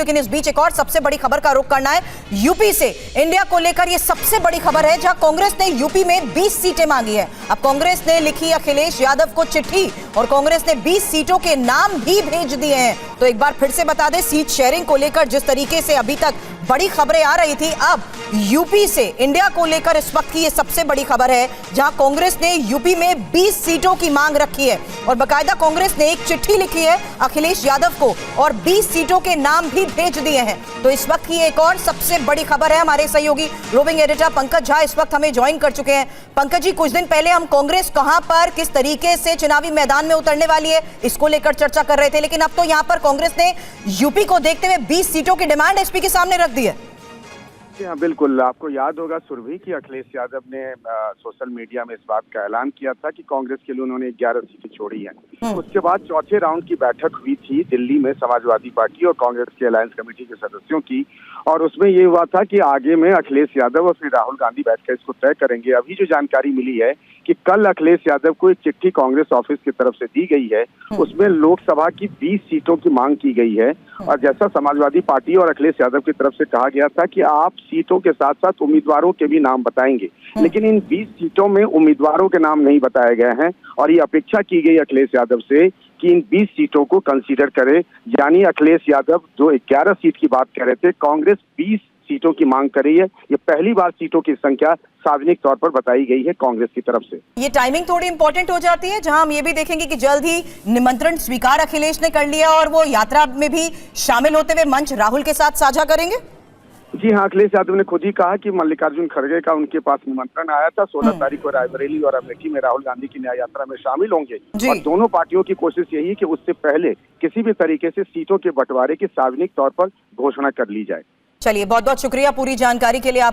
लेकिन इस बीच एक और सबसे बड़ी खबर का रुख करना है यूपी से। इंडिया को लेकर यह सबसे बड़ी खबर है, जहां कांग्रेस ने यूपी में 20 सीटें मांगी है। अब कांग्रेस ने लिखी अखिलेश यादव को चिट्ठी और कांग्रेस ने 20 सीटों के नाम भी भेज दिए हैं। तो एक बार फिर से बता दें, सीट शेयरिंग को लेकर जिस तरीके से अभी तक बड़ी खबरें आ रही थी, अब यूपी से इंडिया को लेकर इस वक्त की यह सबसे बड़ी खबर है, जहां कांग्रेस ने यूपी में 20 सीटों की मांग रखी है और बाकायदा कांग्रेस ने एक चिट्ठी लिखी है अखिलेश यादव को और 20 सीटों के नाम भी भेज दिए हैं। तो इस वक्त की एक और सबसे बड़ी खबर है। हमारे सहयोगी रोविंग एडिटर पंकज झा इस वक्त हमें ज्वाइन कर चुके हैं। पंकज जी, कुछ दिन पहले हम कांग्रेस कहां पर किस तरीके से चुनावी मैदान में उतरने वाली है इसको लेकर चर्चा कर रहे थे, लेकिन अब तो यहां पर कांग्रेस ने यूपी को देखते हुए 20 सीटों की डिमांड एसपी के सामने रख दी है। हाँ, बिल्कुल। आपको याद होगा सुरभि कि अखिलेश यादव ने सोशल मीडिया में इस बात का ऐलान किया था कि कांग्रेस के लिए उन्होंने 11 सीटें छोड़ी हैं। उसके बाद चौथे राउंड की बैठक हुई थी दिल्ली में समाजवादी पार्टी और कांग्रेस के अलायंस कमेटी के सदस्यों की, और उसमें ये हुआ था कि आगे में अखिलेश यादव और फिर राहुल गांधी बैठकर इसको तय करेंगे। अभी जो जानकारी मिली है कि कल अखिलेश यादव को एक चिट्ठी कांग्रेस ऑफिस की तरफ से दी गई है, उसमें लोकसभा की 20 सीटों की मांग की गई है। और जैसा समाजवादी पार्टी और अखिलेश यादव की तरफ से कहा गया था कि आप सीटों के साथ साथ उम्मीदवारों के भी नाम बताएंगे, लेकिन इन 20 सीटों में उम्मीदवारों के नाम नहीं बताए गए हैं और ये अपेक्षा की गई अखिलेश यादव से कि इन 20 सीटों को कंसीडर करे। यानी अखिलेश यादव जो 11 सीट की बात कह रहे थे, कांग्रेस 20 सीटों की मांग कर रही है। ये पहली बार सीटों की संख्या सार्वजनिक तौर पर बताई गई है कांग्रेस की तरफ से। ये टाइमिंग थोड़ी इंपॉर्टेंट हो जाती है, जहां हम ये भी देखेंगे कि जल्द ही निमंत्रण स्वीकार अखिलेश ने कर लिया और वो यात्रा में भी शामिल होते हुए मंच राहुल के साथ साझा करेंगे। जी हाँ, अखिलेश यादव ने खुद ही कहा कि मल्लिकार्जुन खड़गे का उनके पास निमंत्रण आया था। 16 तारीख को रायबरेली और अमेठी में राहुल गांधी की न्याय यात्रा में शामिल होंगे और दोनों पार्टियों की कोशिश यही है कि उससे पहले किसी भी तरीके से सीटों के बंटवारे की सार्वजनिक तौर पर घोषणा कर ली जाए। चलिए, बहुत बहुत शुक्रिया पूरी जानकारी के लिए आप